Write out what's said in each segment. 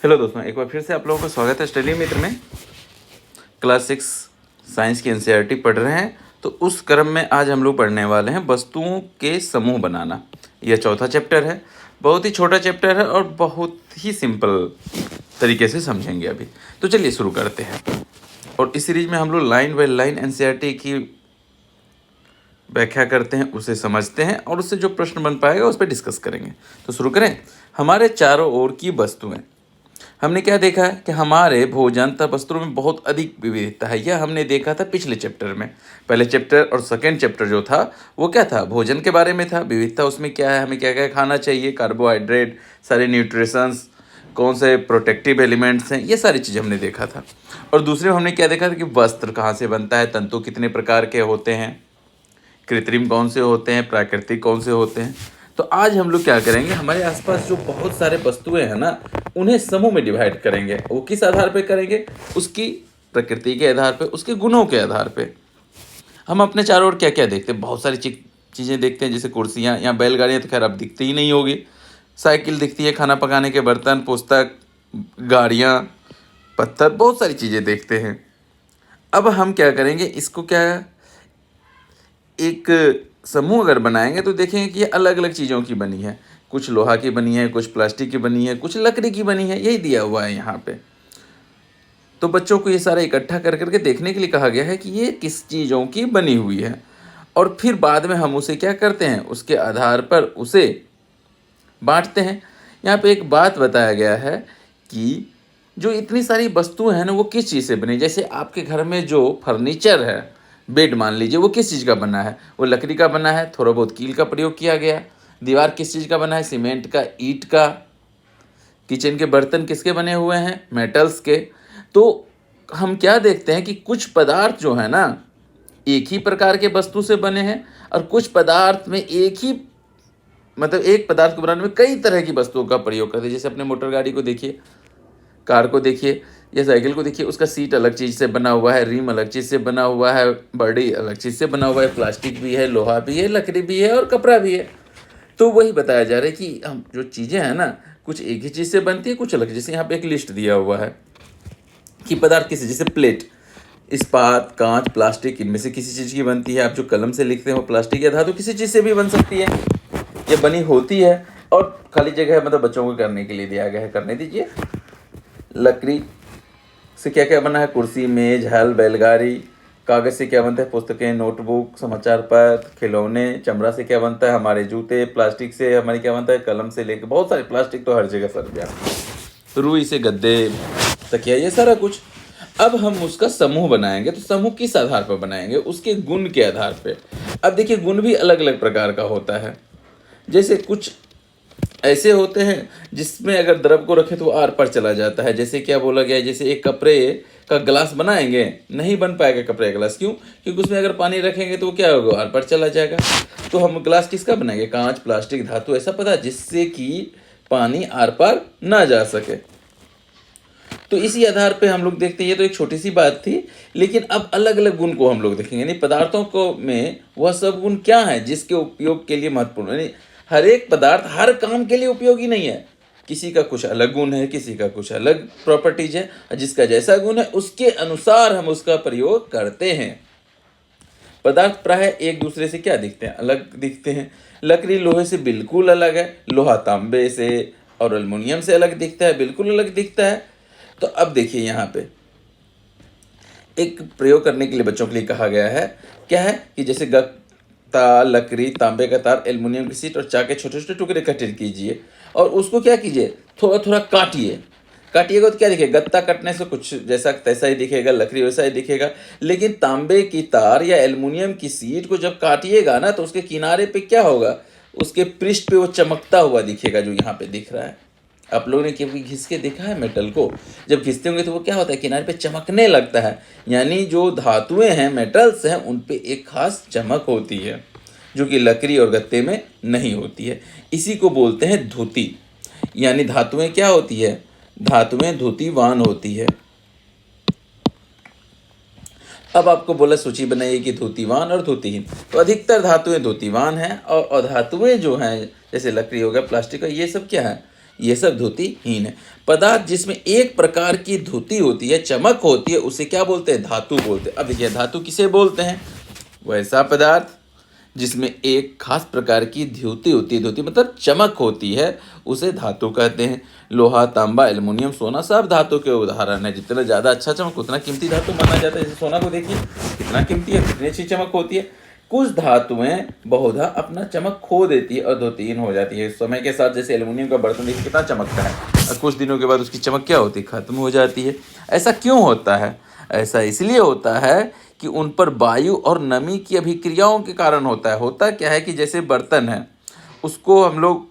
Hello दोस्तों, एक बार फिर से आप लोगों का स्वागत है स्टडी मित्र में। क्लास 6 साइंस की एनसीईआरटी पढ़ रहे हैं, तो उस क्रम में आज हम लोग पढ़ने वाले हैं वस्तुओं के समूह बनाना। यह चौथा चैप्टर है। बहुत ही छोटा चैप्टर है और बहुत ही सिंपल तरीके से समझेंगे अभी। तो चलिए शुरू करते हैं। और इस सीरीज में हम लोग लाइन बाय लाइन एनसीईआरटी की व्याख्या करते हैं, उसे समझते हैं और उससे जो प्रश्न बन पाएगा उस पर डिस्कस करेंगे। तो शुरू करें। हमारे चारों ओर की वस्तुएं। हमने क्या देखा है कि हमारे भोजन तथा वस्त्रों में बहुत अधिक विविधता है। यह हमने देखा था पिछले चैप्टर में। पहले चैप्टर और सेकेंड चैप्टर जो था वो क्या था, भोजन के बारे में था। विविधता उसमें क्या है, हमें क्या क्या खाना चाहिए, कार्बोहाइड्रेट, सारे न्यूट्रिशंस, कौन से प्रोटेक्टिव एलिमेंट्स हैं, ये सारी चीज़ें हमने देखा था। और दूसरे में हमने क्या देखा था कि वस्त्र कहाँ से बनता है, तंतु कितने प्रकार के होते हैं, कृत्रिम कौन से होते हैं, प्राकृतिक कौन से होते हैं। तो आज हम लोग क्या करेंगे, हमारे आसपास जो बहुत सारे वस्तुएं हैं ना, उन्हें समूह में डिवाइड करेंगे। वो किस आधार पे करेंगे, उसकी प्रकृति के आधार पे, उसके गुणों के आधार पे। हम अपने चारों ओर क्या क्या देखते हैं, बहुत सारी चीज़ें देखते हैं, जैसे कुर्सियाँ या बैलगाड़ियाँ तो खैर अब दिखती ही नहीं होगी। साइकिल दिखती है, खाना पकाने के बर्तन, पुस्तक, गाड़ियाँ, पत्थर, बहुत सारी चीज़ें देखते हैं। अब हम क्या करेंगे, इसको क्या एक समूह अगर बनाएंगे तो देखेंगे कि ये अलग अलग चीज़ों की बनी है। कुछ लोहा की बनी है, कुछ प्लास्टिक की बनी है, कुछ लकड़ी की बनी है, यही दिया हुआ है यहाँ पे। तो बच्चों को ये सारा इकट्ठा कर करके देखने के लिए कहा गया है कि ये किस चीज़ों की बनी हुई है, और फिर बाद में हम उसे क्या करते हैं, उसके आधार पर उसे बांटते हैं। यहाँ पे एक बात बताया गया है कि जो इतनी सारी वस्तुएं हैं ना, वो किस चीज़ से बनी। जैसे आपके घर में जो फर्नीचर है, बेड मान लीजिए, वो किस चीज़ का बना है, वो लकड़ी का बना है, थोड़ा बहुत कील का प्रयोग किया गया। दीवार किस चीज़ का बना है, सीमेंट का, ईंट का। किचन के बर्तन किसके बने हुए हैं, मेटल्स के। तो हम क्या देखते हैं कि कुछ पदार्थ जो है ना, एक ही प्रकार के वस्तु से बने हैं, और कुछ पदार्थ में एक ही, मतलब एक पदार्थ को बनाने में कई तरह की वस्तुओं का प्रयोग करते हैं। जैसे अपने मोटर गाड़ी को देखिए, कार को देखिए या साइकिल को देखिए, उसका सीट अलग चीज़ से बना हुआ है, रिम अलग चीज़ से बना हुआ है, बॉडी अलग चीज़ से बना हुआ है, प्लास्टिक भी है, लोहा भी है, लकड़ी भी है और कपड़ा भी है। तो वही बताया जा रहा है कि हम जो चीज़ें हैं ना, कुछ एक ही चीज़ से बनती है, कुछ अलग। जैसे यहाँ पे एक लिस्ट दिया हुआ है कि पदार्थ किसी, जैसे प्लेट, इस्पात, कांच, प्लास्टिक, इनमें से किसी चीज़ की बनती है। आप जो कलम से लिखते हो, प्लास्टिक या धातु, किसी चीज़ से भी बन सकती है, ये बनी होती है। और खाली जगह है, मतलब बच्चों को करने के लिए दिया गया है, करने दीजिए। लकड़ी से क्या क्या बना है, कुर्सी, मेज, हल, बैलगाड़ी। कागज़ से क्या बनता है, पुस्तकें, नोटबुक, समाचार पत्र, खिलौने। चमड़ा से क्या बनता है, हमारे जूते। प्लास्टिक से हमारी क्या बनता है, कलम से लेकर बहुत सारे, प्लास्टिक तो हर जगह सर गया। रुई से गद्दे, तकिया, ये सारा कुछ। अब हम उसका समूह बनाएंगे, तो समूह किस आधार पर बनाएंगे, उसके गुण के आधार पे। अब देखिए, गुण भी अलग अलग प्रकार का होता है। जैसे कुछ ऐसे होते हैं जिसमें अगर द्रव को रखें तो वो आर पार चला जाता है। जैसे क्या बोला गया है, जैसे एक कपड़े का ग्लास बनाएंगे, नहीं बन पाएगा कपड़े का ग्लास। क्यों? क्योंकि उसमें अगर पानी रखेंगे तो वो क्या होगा, आर पार चला जाएगा। तो हम ग्लास किसका बनाएंगे, कांच, प्लास्टिक, धातु, ऐसा पदार्थ जिससे कि पानी आर पार ना जा सके। तो इसी आधार पे हम लोग देखते हैं। ये तो एक छोटी सी बात थी, लेकिन अब अलग अलग गुण को हम लोग देखेंगे। यानी पदार्थों को में वह सब गुण क्या है जिसके उपयोग के लिए महत्वपूर्ण। यानी हर एक पदार्थ हर काम के लिए उपयोगी नहीं है। किसी का कुछ अलग गुण है, किसी का कुछ अलग प्रॉपर्टीज है, जिसका जैसा गुण है उसके अनुसार हम उसका प्रयोग करते हैं। पदार्थ प्राय एक दूसरे से क्या दिखते हैं, अलग दिखते हैं। लकड़ी लोहे से बिल्कुल अलग है, लोहा तांबे से और एल्युमिनियम से अलग दिखता है, बिल्कुल अलग दिखता है। तो अब देखिए, यहाँ पे एक प्रयोग करने के लिए बच्चों के लिए कहा गया है। क्या है कि जैसे गत्ता, लकड़ी, तांबे का तार, एल्युमिनियम की शीट और चाक के छोटे छोटे टुकड़े इकट्ठे कीजिए और उसको क्या कीजिए, थोड़ा थोड़ा काटिए। काटिएगा तो क्या दिखेगा, गत्ता कटने से कुछ जैसा तैसा ही दिखेगा, लकड़ी वैसा ही दिखेगा। लेकिन तांबे की तार या एल्युमिनियम की शीट को जब काटिएगा ना, तो उसके किनारे पे क्या होगा, उसके पृष्ठ पे वो चमकता हुआ दिखेगा, जो यहाँ पे दिख रहा है। आप लोगों ने कभी घिस के देखा है मेटल को, जब घिसते होंगे तो वो क्या होता है, किनारे पे चमकने लगता है। यानी जो धातुएं हैं, मेटल्स हैं, उन पे एक खास चमक होती है, जो कि लकड़ी और गत्ते में नहीं होती है। इसी को बोलते हैं धुति। यानी धातुएं क्या होती है, धातुएं धुतिवान होती है। अब आपको बोला सूची बनाइए कि धुतिवान और धुतिहीन। तो अधिकतर धातुएं धुतिवान हैं, और अधातुएं जो हैं, जैसे लकड़ी हो गया, प्लास्टिक हो, ये सब क्या है, ये सब ध्रुतिहीन है। पदार्थ जिसमें एक प्रकार की ध्रुति होती है, चमक होती है, उसे क्या बोलते हैं? धातु बोलते हैं। अब देखिए धातु किसे बोलते हैं? वैसा पदार्थ जिसमें एक खास प्रकार की द्युति होती है, द्युति मतलब चमक होती है, उसे धातु कहते हैं। लोहा, तांबा, एल्युमिनियम, सोना सब धातु के उदाहरण है। जितना ज़्यादा अच्छा चमक उतना कीमती धातु माना जाता है। जैसे सोना को देखिए कितना कीमती है, कितनी अच्छी चमक होती है। कुछ धातुएं बहुधा अपना चमक खो देती है और ध्रुतिहीन हो जाती है समय के साथ। जैसे एल्युमिनियम का बर्तन देखिए कितना चमकता है, और कुछ दिनों के बाद उसकी चमक क्या होती है? खत्म हो जाती है। ऐसा क्यों होता है? ऐसा इसलिए होता है कि उन पर वायु और नमी की अभिक्रियाओं के कारण होता है। होता क्या है कि जैसे बर्तन है, उसको हम लोग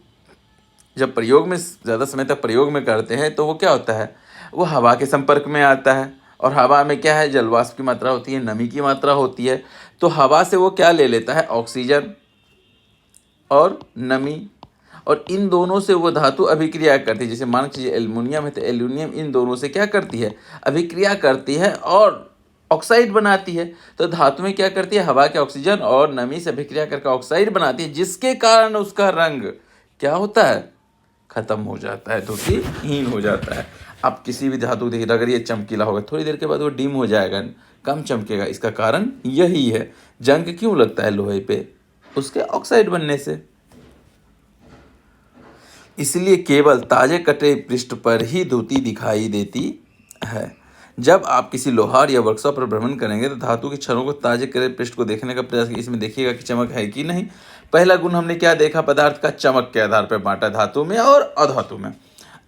जब प्रयोग में ज़्यादा समय तक प्रयोग में करते हैं तो वो क्या होता है? वो हवा के संपर्क में आता है, और हवा में क्या है? जलवाष्प की मात्रा होती है, नमी की मात्रा होती है। तो हवा से वो क्या ले लेता है? ऑक्सीजन और नमी, और इन दोनों से वो धातु अभिक्रिया करती है। जैसे मान लीजिए एल्युमिनियम है, तो एल्युमिनियम इन दोनों से क्या करती है? अभिक्रिया करती है और ऑक्साइड बनाती है। तो धातु में क्या करती है? हवा के ऑक्सीजन और नमी से अभिक्रिया करके ऑक्साइड बनाती है, जिसके कारण उसका रंग क्या होता है? खत्म हो जाता है, ध्रुतिहीन हो जाता है। आप किसी भी धातु देखिए, अगर ये चमकीला होगा, थोड़ी देर के बाद वो डिम हो जाएगा, कम चमकेगा। इसका कारण यही है। जंग क्यों लगता है लोहे पे? उसके ऑक्साइड बनने से। इसलिए केवल ताजे कटे पृष्ठ पर ही ध्रुति दिखाई देती है। जब आप किसी लोहार या वर्कशॉप पर भ्रमण करेंगे तो धातु के क्षणों को ताजे कटे पृष्ठ को देखने का प्रयास कीजिए। इसमें देखिएगा कि चमक है कि नहीं। पहला गुण हमने क्या देखा? पदार्थ का चमक के आधार पर बांटा, धातु में और अधातु में।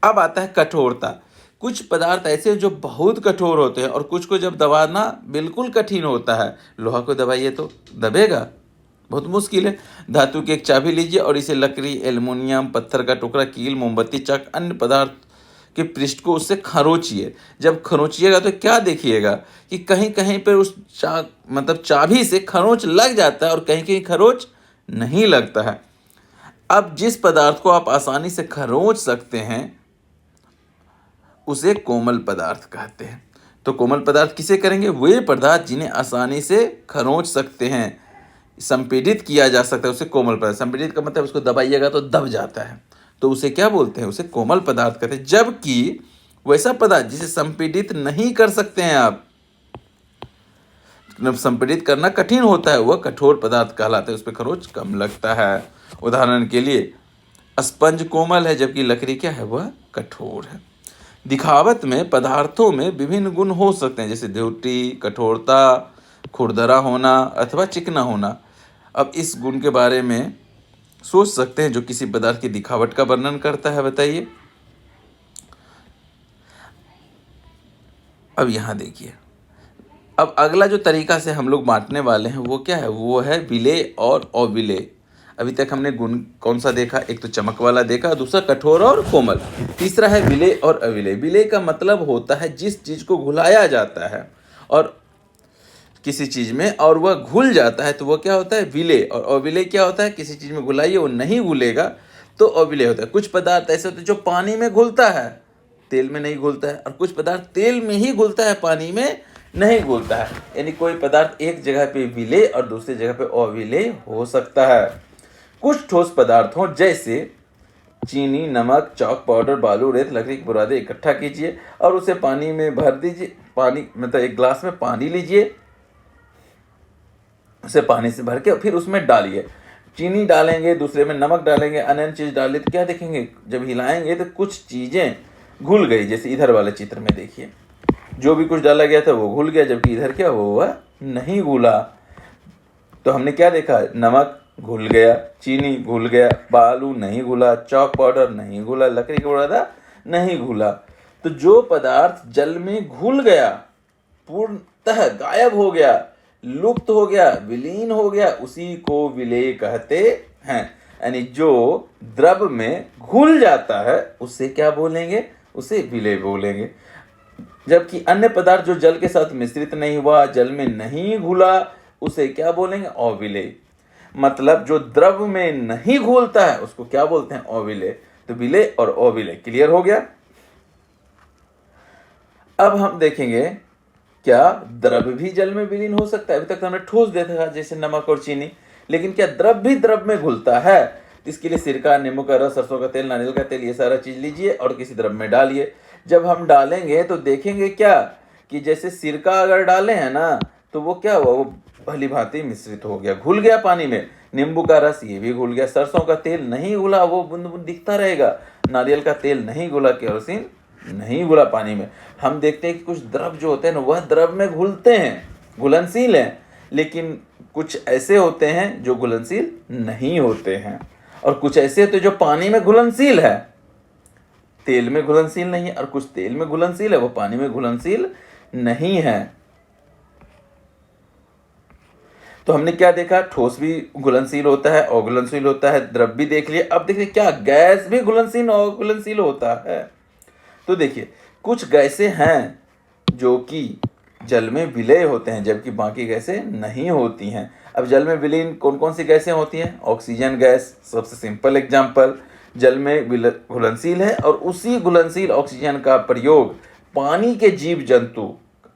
अब आता है कठोरता। कुछ पदार्थ ऐसे जो बहुत कठोर होते हैं, और कुछ को जब दबाना बिल्कुल कठिन होता है। लोहा को दबाइए तो दबेगा? बहुत मुश्किल है। धातु की एक चाबी लीजिए और इसे लकड़ी, एल्युमिनियम, पत्थर का टुकड़ा, कील, मोमबत्ती, चक, अन्य पदार्थ के पृष्ठ को उससे खरोचिए। जब खरोचिएगा तो क्या देखिएगा कि कहीं कहीं पर उस चाबी से खरोंच लग जाता है और कहीं कहीं खरोंच नहीं लगता है। अब जिस पदार्थ को आप आसानी से खरोंच सकते हैं उसे कोमल पदार्थ कहते हैं। तो कोमल पदार्थ किसे करेंगे? वे पदार्थ जिन्हें आसानी से खरोंच सकते हैं, संपीड़ित किया जा सकता है, उसे कोमल पदार्थ। संपीड़ित का मतलब उसको दबाइएगा तो दब जाता है, तो उसे क्या बोलते हैं? उसे कोमल पदार्थ कहते हैं। जबकि वैसा पदार्थ जिसे संपीड़ित नहीं कर सकते हैं आप, संपीड़ित करना कठिन होता है, वह कठोर पदार्थ कहलाता है। उस पर खरोंच कम लगता है। उदाहरण के लिए स्पंज कोमल है, जबकि लकड़ी क्या है? वह कठोर है। दिखावट में पदार्थों में विभिन्न गुण हो सकते हैं, जैसे ध्रुति, कठोरता, खुरदरा होना अथवा चिकना होना। अब इस गुण के बारे में सोच सकते हैं जो किसी पदार्थ की दिखावट का वर्णन करता है, बताइए। अब यहाँ देखिए, अब अगला जो तरीका से हम लोग बांटने वाले हैं वो क्या है? वो है विलेय और अविलेय। अभी तक हमने गुण कौन सा देखा? एक तो चमक वाला देखा, दूसरा कठोर और कोमल, तीसरा है विलेय और अविलेय। विलेय का मतलब होता है जिस चीज को घुलाया जाता है और किसी चीज में और वह घुल जाता है तो वह क्या होता है? विलेय। और अविलेय क्या होता है? किसी चीज में घुलाइए वो नहीं घुलेगा तो अविलेय होता है। कुछ पदार्थ ऐसे होते हैं जो पानी में घुलता है, तेल में नहीं घुलता है, और कुछ पदार्थ तेल में ही घुलता है, पानी में नहीं घुलता है। यानी कोई पदार्थ एक जगह पे विलेय और दूसरी जगह पे अविलेय हो सकता है। कुछ ठोस पदार्थों जैसे चीनी, नमक, चॉक पाउडर, बालू, रेत, लकड़ी के बुरादे इकट्ठा कीजिए और उसे पानी में भर दीजिए। पानी मतलब एक ग्लास में पानी लीजिए, उसे पानी से भर के फिर उसमें डालिए। चीनी डालेंगे, दूसरे में नमक डालेंगे, अन्य चीज डालिए तो क्या देखेंगे? जब हिलाएंगे तो कुछ चीजें घुल गई। जैसे इधर वाले चित्र में देखिए, जो भी कुछ डाला गया था वो घुल गया, जबकि इधर क्या हुआ? नहीं घुला। तो हमने क्या देखा? नमक घुल गया, चीनी घुल गया, बालू नहीं घुला, चॉक पाउडर नहीं घुला, लकड़ी का बुरादा नहीं घुला। तो जो पदार्थ जल में घुल गया, पूर्णतः गायब हो गया, लुप्त हो गया, विलीन हो गया, उसी को विलेय कहते हैं। यानी जो द्रव में घुल जाता है उसे क्या बोलेंगे? उसे विलेय बोलेंगे। जबकि अन्य पदार्थ जो जल के साथ मिश्रित नहीं हुआ, जल में नहीं घुला, उसे क्या बोलेंगे? अविलेय। मतलब जो द्रव में नहीं घुलता है उसको क्या बोलते हैं? अविलेय। तो विलेय और अविलेय क्लियर हो गया। अब हम देखेंगे क्या द्रव भी जल में विलीन हो सकता है? अभी तक तो हमने ठोस देखा जैसे नमक और चीनी, लेकिन क्या द्रव भी द्रव में घुलता है? तो इसके लिए सिरका, नींबू का रस, सरसों का तेल, नारियल का तेल, ये सारा चीज़ लीजिए और किसी द्रव में डालिए। जब हम डालेंगे तो देखेंगे क्या कि जैसे सिरका अगर डाले हैं ना तो वो क्या हुआ, वो भली भांति मिश्रित हो गया, घुल गया पानी में। नींबू का रस ये भी घुल गया। सरसों का तेल नहीं घुला, वो बूंद बूंद दिखता रहेगा। नारियल का तेल नहीं घुला, केरोसिन नहीं घुला पानी में। हम देखते हैं कि कुछ द्रव जो होते हैं ना वह द्रव में घुलते हैं, घुलनशील हैं, लेकिन कुछ ऐसे होते हैं जो घुलनशील नहीं होते हैं, और कुछ ऐसे होते हैं जो पानी में घुलनशील है, तेल में घुलनशील नहीं है, और कुछ तेल में घुलनशील है, वो पानी में घुलनशील नहीं है। तो हमने क्या देखा, ठोस भी घुलनशील होता है, अघुलनशील होता है, द्रव भी देख लिया। अब देखिए क्या गैस भी घुलनशील और अघुलनशील होता है। तो देखिए कुछ गैसें हैं जो कि जल में विलय होते हैं, जबकि बाकी गैसें नहीं होती हैं। अब जल में विलीन कौन कौन सी गैसें होती हैं? ऑक्सीजन गैस सबसे सिंपल एग्जाम्पल, जल में घुलनशील है, और उसी घुलनशील ऑक्सीजन का प्रयोग पानी के जीव जंतु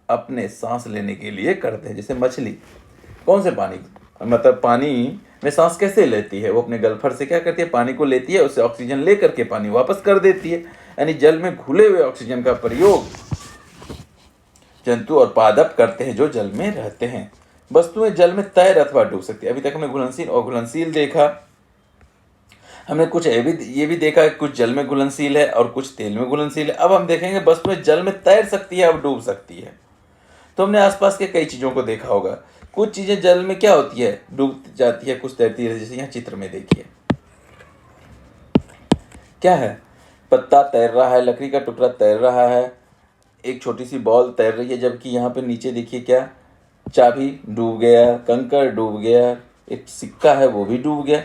अपने सांस लेने के लिए करते हैं। जैसे मछली कौन से पानी, मतलब पानी में सांस कैसे लेती है? वो अपने गलफर से क्या करती है, पानी को लेती है, उससे ऑक्सीजन ले करके पानी वापस कर देती है। यानी जल में घुले हुए ऑक्सीजन का प्रयोग जंतु और पादप करते हैं जो जल में रहते हैं। वस्तुएं जल में तैर अथवा डूब सकती है। अभी तक हमने घुलनशील और घुलनशील देखा। हमने कुछ ये भी देखा कि कुछ जल में घुलनशील है और कुछ तेल में घुलनशील है। अब हम देखेंगे वस्तुएं जल में तैर सकती है और डूब सकती है। तो हमने आसपास के कई चीज़ों को देखा होगा। कुछ चीज़ें जल में क्या होती है, डूब जाती है, कुछ तैरती है। जैसे यहाँ चित्र में देखिए क्या है, पत्ता तैर रहा है, लकड़ी का टुकड़ा तैर रहा है, एक छोटी सी बॉल तैर रही है। जबकि यहाँ पे नीचे देखिए क्या, चाबी डूब गया, कंकड़ डूब गया, एक सिक्का है वो भी डूब गया।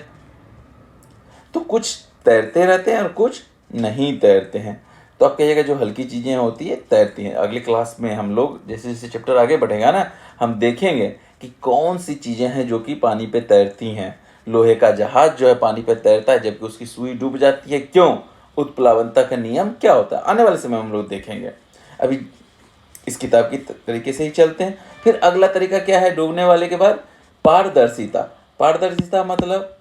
तो कुछ तैरते रहते हैं और कुछ नहीं तैरते हैं। तो आप कहिएगा जो हल्की चीज़ें होती है तैरती हैं। अगली क्लास में हम लोग जैसे जैसे चैप्टर आगे बढ़ेगा ना, हम देखेंगे कि कौन सी चीज़ें हैं जो कि पानी पे तैरती हैं। लोहे का जहाज जो है पानी पे तैरता है जबकि उसकी सुई डूब जाती है, क्यों? उत्प्लावनता का नियम क्या होता है, आने वाले समय हम लोग देखेंगे। अभी इस किताब की तरीके से ही चलते हैं। फिर अगला तरीका क्या है डूबने वाले के बाद? पारदर्शिता। पारदर्शिता मतलब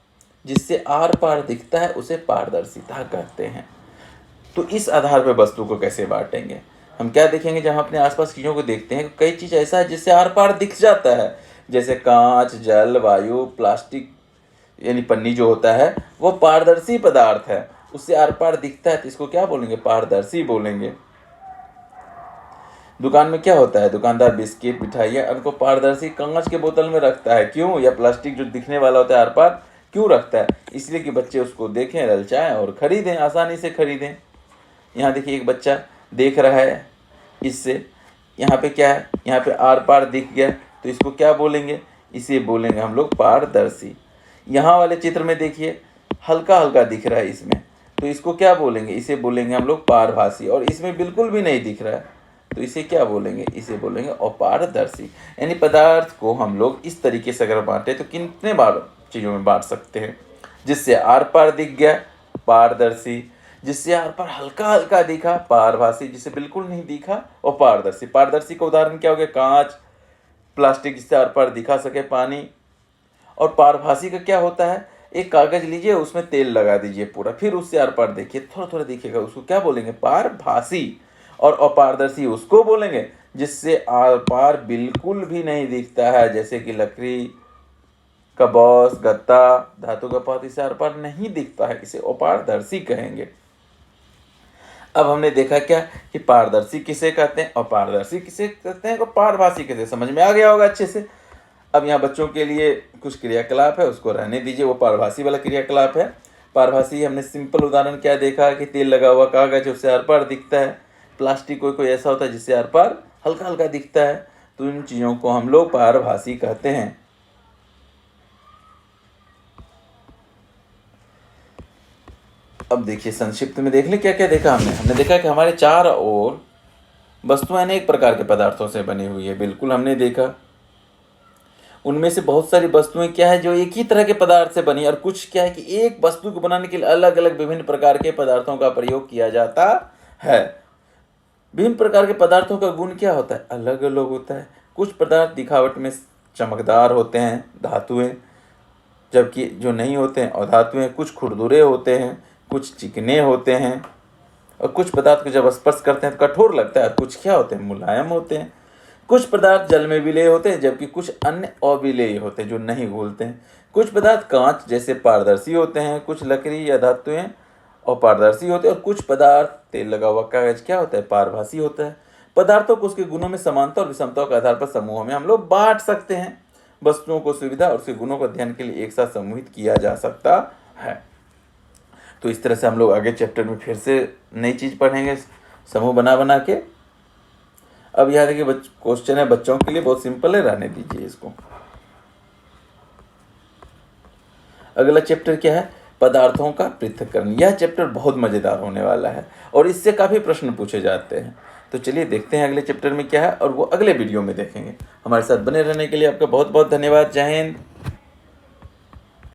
जिससे आर पार दिखता है उसे पारदर्शिता कहते हैं। तो इस आधार पर वस्तु को कैसे बांटेंगे? हम क्या देखेंगे, जब हम अपने आसपास चीज़ों को देखते हैं कई चीज़ ऐसा है जिससे आर पार दिख जाता है। जैसे कांच, जल, वायु, प्लास्टिक यानी पन्नी जो होता है वो पारदर्शी पदार्थ है, उससे आर पार दिखता है, तो इसको क्या बोलेंगे? पारदर्शी बोलेंगे। दुकान में क्या होता है, दुकानदार बिस्किट, मिठाइयाँ उनको पारदर्शी कांच के बोतल में रखता है, क्यों? या प्लास्टिक जो दिखने वाला होता है आर पार क्यों रखता है? इसलिए कि बच्चे उसको देखें, ललचाएं और खरीदें, आसानी से खरीदें। यहाँ देखिए एक बच्चा देख रहा है, इससे यहाँ पे क्या है, यहाँ पे आर पार दिख गया, तो इसको क्या बोलेंगे? इसे बोलेंगे हम लोग पारदर्शी। यहाँ वाले चित्र में देखिए हल्का हल्का दिख रहा है इसमें, तो इसको क्या बोलेंगे? इसे बोलेंगे हम लोग पारभासी। और इसमें बिल्कुल भी नहीं दिख रहा है, तो इसे क्या बोलेंगे? इसे बोलेंगे अपारदर्शी। यानी पदार्थ को हम लोग इस तरीके से अगर बांटे तो कितने बार चीज़ों में बांट सकते हैं? जिससे आर पार दिख गया पारदर्शी, जिससे आर पार हल्का हल्का दिखा पारभासी, जिससे बिल्कुल नहीं दिखा अपारदर्शी। पारदर्शी का उदाहरण क्या हो गया? कांच, प्लास्टिक जिससे आर पार दिखा सके पानी। और पारभासी का क्या होता है? एक कागज लीजिए, उसमें तेल लगा दीजिए पूरा, फिर उससे आर पार देखिए, थोड़ा थोड़ा दिखेगा, उसको क्या बोलेंगे? पारभासी। और अपारदर्शी उसको बोलेंगे जिससे आर पार बिल्कुल भी नहीं दिखता है, जैसे कि लकड़ी का बॉस, गत्ता, धातु का पात, इसे आर पार नहीं दिखता है, इसे अपारदर्शी कहेंगे। अब हमने देखा क्या कि पारदर्शी किसे कहते हैं, अपारदर्शी किसे कहते हैं, और पारभासी किसे, समझ में आ गया होगा अच्छे से। अब यहाँ बच्चों के लिए कुछ क्रियाकलाप है, उसको रहने दीजिए, वो पारभासी वाला क्रियाकलाप है। पारभासी हमने सिंपल उदाहरण क्या देखा कि तेल लगा हुआ कागज उससे आर पार दिखता है, प्लास्टिक कोई कोई ऐसा होता है जिससे आर पार हल्का हल्का दिखता है। तो इन चीज़ों को हम लोग पारभासी कहते हैं। अब देखिए संक्षिप्त में देख लें क्या क्या देखा हमने। हमने देखा कि हमारे चार ओर वस्तुएं अनेक प्रकार के पदार्थों से बनी हुई है, बिल्कुल हमने देखा। उनमें से बहुत सारी वस्तुएं क्या है जो एक ही तरह के पदार्थ से बनी, और कुछ क्या है कि एक वस्तु को बनाने के लिए अलग अलग विभिन्न प्रकार के पदार्थों का प्रयोग किया जाता है। विभिन्न प्रकार के पदार्थों का गुण क्या होता है? अलग अलग होता है। कुछ पदार्थ दिखावट में चमकदार होते हैं, धातुएं, जबकि जो नहीं होते हैं अधातु हैं, कुछ खुरदुरे होते हैं, कुछ चिकने होते हैं, और कुछ पदार्थ को जब स्पर्श करते हैं तो कठोर लगता है, कुछ क्या होते हैं, मुलायम होते हैं। कुछ पदार्थ जल में विलेय होते हैं, जबकि कुछ अन्य अविलेय होते हैं जो नहीं घुलते हैं। कुछ पदार्थ कांच जैसे पारदर्शी होते हैं, कुछ लकड़ी या धातुएं और पारदर्शी होते हैं, और कुछ पदार्थ तेल लगा हुआ कागज क्या होता है, पारभासी होता है। पदार्थों को उसके गुणों में समानता और विषमता के आधार पर समूहों में हम लोग बांट सकते हैं। वस्तुओं को सुविधा और उसके गुणों को अध्ययन के लिए एक साथ समूहित किया जा सकता है। तो इस तरह से हम लोग आगे चैप्टर में फिर से नई चीज़ पढ़ेंगे समूह बना बना के। अब यहाँ देखिए क्वेश्चन है बच्चों के लिए, बहुत सिंपल है, रहने दीजिए इसको। अगला चैप्टर क्या है, पदार्थों का पृथक्करण। यह चैप्टर बहुत मज़ेदार होने वाला है और इससे काफ़ी प्रश्न पूछे जाते हैं। तो चलिए देखते हैं अगले चैप्टर में क्या है, और वो अगले वीडियो में देखेंगे। हमारे साथ बने रहने के लिए आपका बहुत बहुत धन्यवाद। जय हिंद।